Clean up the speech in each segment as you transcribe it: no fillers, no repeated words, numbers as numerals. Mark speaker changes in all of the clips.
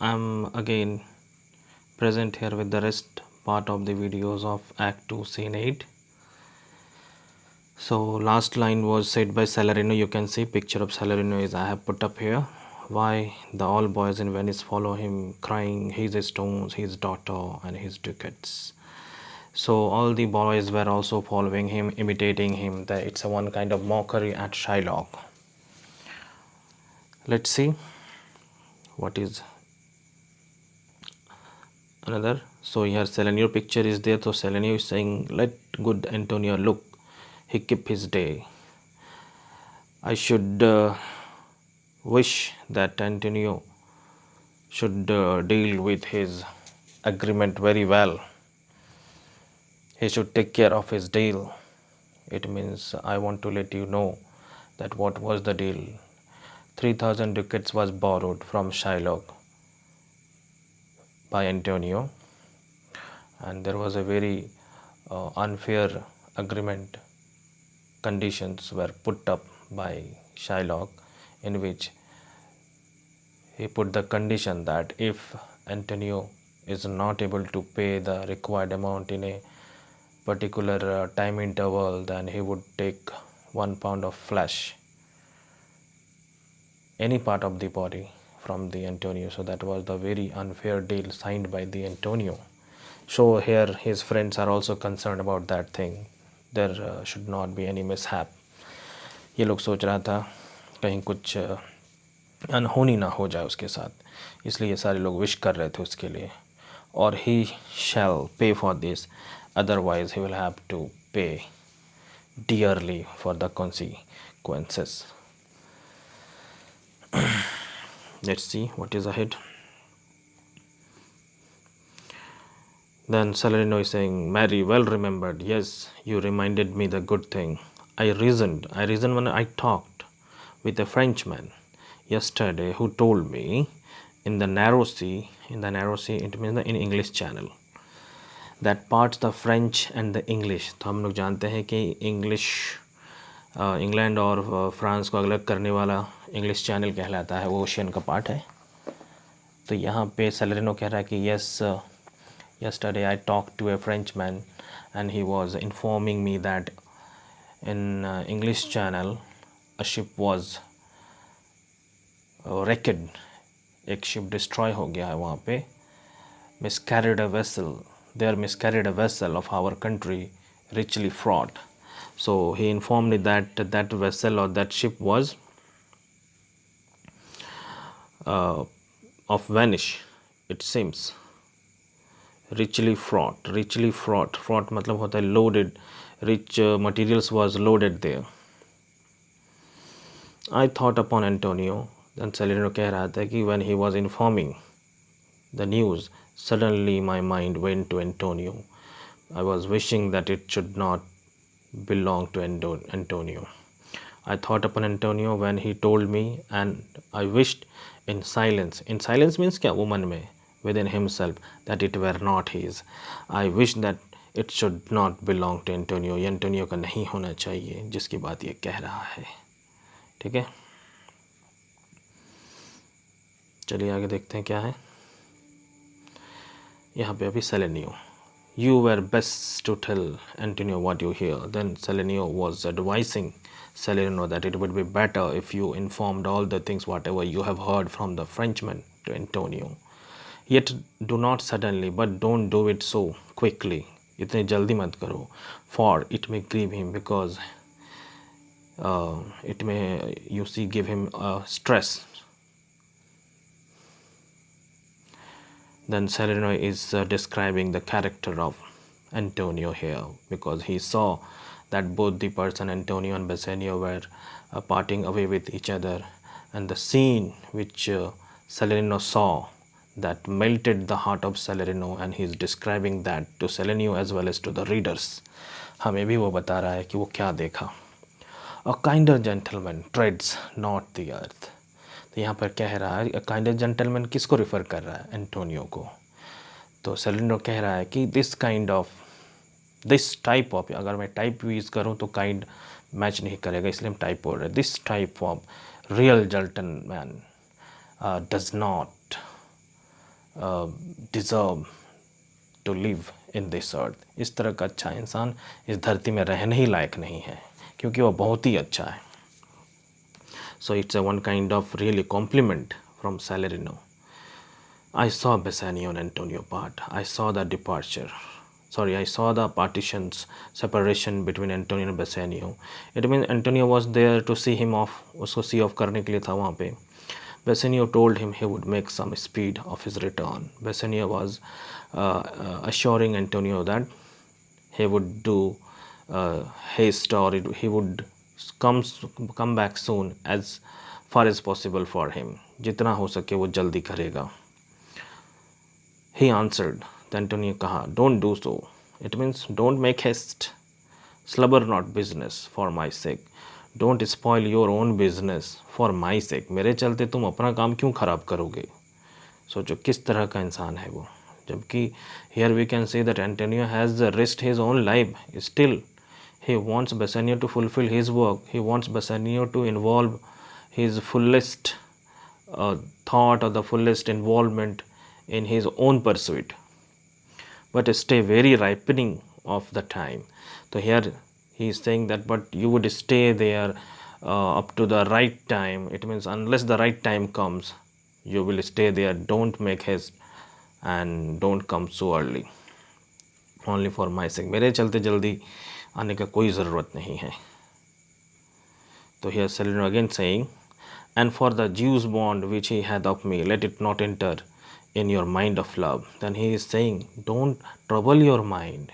Speaker 1: I'm again present here with the rest part of the videos of Act 2 Scene 8. So last line was said by Salarino. You can see picture of Salarino is I have put up here. Why the all boys in Venice follow him crying his stones, his daughter and his ducats. So all the boys were also following him, imitating him. It's a one kind of mockery at Shylock. Let's see what is another. So here Selenio picture is there. So Selenio is saying, let good Antonio look, he keep his day. I should wish that Antonio should deal with his agreement very well. He should take care of his deal. It means I want to let you know that what was the deal. 3,000 ducats was borrowed from Shylock by Antonio, and there was a very unfair agreement. Conditions were put up by Shylock, in which he put the condition that if Antonio is not able to pay the required amount in a particular time interval, then he would take 1 pound of flesh, any part of the body, from the Antonio. So that was the very unfair deal signed by the Antonio. So here his friends are also concerned about that thing. There should not be any mishap. ये लोग सोच रहा था कहीं कुछ अनहोनी ना हो जाए उसके साथ, इसलिए सारे लोग विश कर रहे थे उसके लिए. और he shall pay for this, otherwise he will have to pay dearly for the consequences. Let's see what is ahead. Then Salarino is saying, Mary, well remembered. Yes, you reminded me the good thing. I reasoned when I talked with a Frenchman yesterday who told me in the narrow sea, it means in English Channel, that parts the French and the English. तो हम लोग जानते हैं कि English England और France को अलग करने वाला इंग्लिश चैनल कहलाता है, वो ओशियन का पार्ट है. तो यहाँ पे सेलेरिनो कह रहा है कि yes, yesterday I talked to a Frenchman and he was informing me that in English Channel a ship was wrecked. एक शिप डिस्ट्रॉय हो गया है वहाँ पे. miscarried a vessel, there miscarried a vessel of our country, richly fraught. So he informed me that that vessel or that ship was of Venice, it seems. richly fraught मतलब होता है loaded, rich materials was loaded there. I thought upon Antonio. Then Salerno कह रहा था कि when he was informing the news, suddenly my mind went to Antonio. I was wishing that it should not belong to Antonio. I thought upon Antonio when he told me, and I wished in silence. In silence means क्या, वो मन में, within himself, that it were not his. I wish that it should not belong to Antonio. ये Antonio का नहीं होना चाहिए जिसकी बात ये कह रहा है. ठीक है, चलिए आगे देखते हैं क्या है. यहाँ पे अभी Salenio, you were best to tell Antonio what you hear. Then Salenio was advising Salerno that it would be better if you informed all the things whatever you have heard from the Frenchman to Antonio. Yet do not suddenly, but don't do it so quickly. इतने जल्दी मत करो, for it may grieve him, because it may, you see, give him stress. Then Salerno is describing the character of Antonio here, because he saw that both the person Antonio and Bassanio were parting away with each other, and the scene which Salerno saw that melted the heart of Salerno, and he is describing that to Salerno as well as to the readers. हमें भी वो बता रहा है कि वो क्या देखा. A kinder gentleman treads not the earth. तो यहाँ पर कह रहा है a kinder gentleman किसको रिफ़र कर रहा है, एंटोनियो को. तो सेलेनो कह रहा है कि दिस टाइप ऑफ, अगर मैं टाइप यूज़ करूँ तो काइंड मैच नहीं करेगा, इसलिए हम टाइप बोल रहे हैं. This type of real gentleman does not deserve to live in this earth. इस तरह का अच्छा इंसान इस धरती में रहने ही लायक नहीं है, क्योंकि वह बहुत ही अच्छा है. So it's a one kind of really compliment from Salerno. I saw Bassanio and Antonio part. I saw the departure. Sorry, I saw the partitions, separation between Antonio and Bassanio. It means Antonio was there to see him off. उसको see off करने के लिए था वहाँ पे. Bassanio told him he would make some speed of his return. Bassanio was assuring Antonio that he would do haste, or he would come back soon, as far as possible for him. जितना हो सके वो जल्दी करेगा. He answered. तो Antonio कहा, don't do so. It means don't make haste. Slubber not business for my sake. Don't spoil your own business for my sake. मेरे चलते तुम अपना काम क्यों खराब करोगे? सोचो किस तरह का इंसान है वो. जबकि here we can see that Antonio has risked his own life. Still, he wants Bassanio to fulfill his work. He wants Bassanio to involve his fullest thought or the fullest involvement in his own pursuit, but stay very ripening of the time. So here he is saying that, but you would stay there up to the right time. It means unless the right time comes, you will stay there. Don't make haste and don't come so early. Only for my sake. मेरे चलते जल्दी आने का कोई ज़रूरत नहीं है. So here Salerno again saying, and for the Jew's bond which he hath of me, let it not enter in your mind of love. Then he is saying, don't trouble your mind.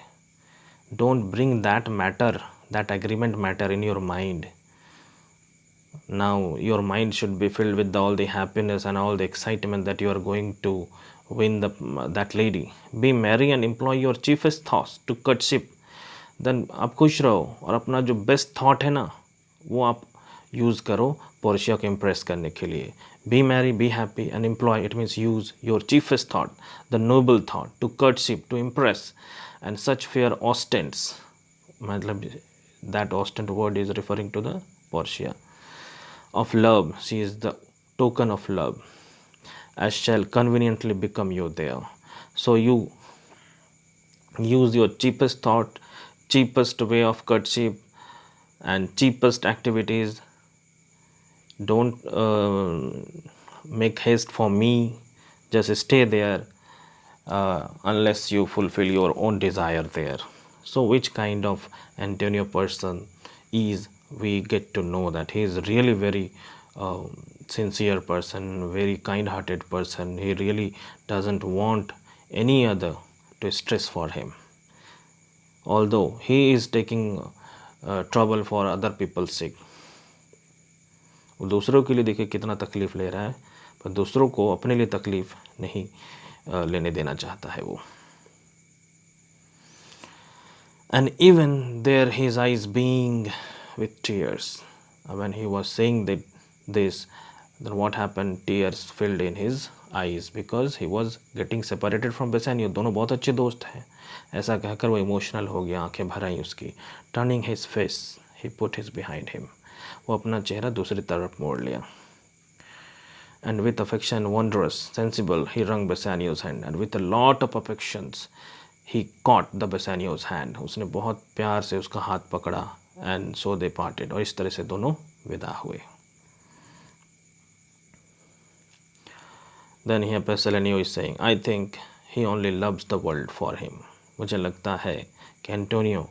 Speaker 1: Don't bring that matter, that agreement matter in your mind. Now your mind should be filled with all the happiness and all the excitement that you are going to win that lady. Be merry and employ your chiefest thoughts to courtship. Then आप खुश रहो और अपना जो best thought है ना वो आप यूज़ करो पोर्शिया को इम्प्रेस करने के लिए. Be merry, be happy and employ. It means use your chiefest thought, the noble thought to courtship, to impress. And such fair ostents, मतलब that ostent word is referring to the Portia. Of love, she is the token of love, as shall conveniently become you there. So you use your cheapest thought, cheapest way of courtship and cheapest activities. Don't make haste for me. Just stay there unless you fulfill your own desire there. So which kind of Antonio person is, we get to know that he is really very sincere person, very kind-hearted person. He really doesn't want any other to stress for him. Although he is taking trouble for other people's sake. वो दूसरों के लिए देखिए कितना तकलीफ़ ले रहा है, पर दूसरों को अपने लिए तकलीफ़ नहीं लेने देना चाहता है वो. And even there his eyes being with tears. When he was saying this, then what happened? Tears filled in his eyes because he was getting separated from Bassanio. दोनों बहुत अच्छे दोस्त हैं. ऐसा कहकर वो इमोशनल हो गया, आंखें भर आई उसकी. Turning his face, he put his behind him. वो अपना चेहरा दूसरी तरफ मोड़ लिया. And with affection wondrous, sensible, he wrung Bassanio's hand, and with a lot of affections, he caught the Bassanio's hand. उसने बहुत प्यार से उसका हाथ पकड़ा. And so they parted. और इस तरह से दोनों विदा हुए. Then here Salerno is saying, I think he only loves the world for him. मुझे लगता है कि Antonio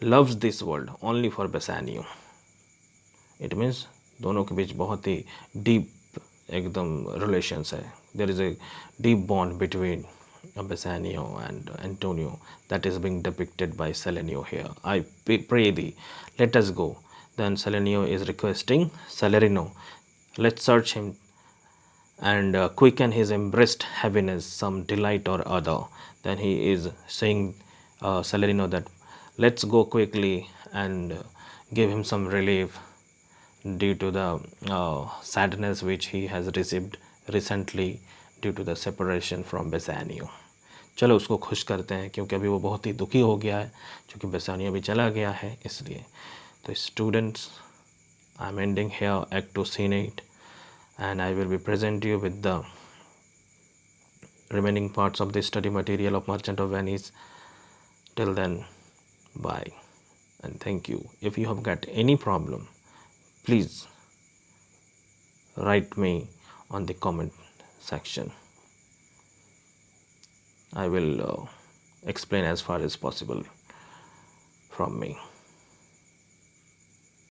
Speaker 1: loves this world only for Bassanio. It means दोनों के बीच बहुत ही deep एकदम relations है. There is a deep bond between Bassanio and Antonio that is being depicted by Salerno here. I pray thee, let us go. Then Salerno is requesting Salerno, let's search him and quicken his embraced heaviness, some delight or other. Then he is saying Salerno that let's go quickly and give him some relief due to the sadness which he has received recently due to the separation from Bassanio. चलो उसको खुश करते हैं क्योंकि अभी वो बहुत ही दुखी हो गया है क्योंकि बेसानियो भी चला गया है इसलिए. तो students, I am ending here Act 2 Scene 8 and I will be present you with the remaining parts of the study material of Merchant of Venice. Till then, bye and thank you. If you have got any problem, please write me on the comment section. I will explain as far as possible from me.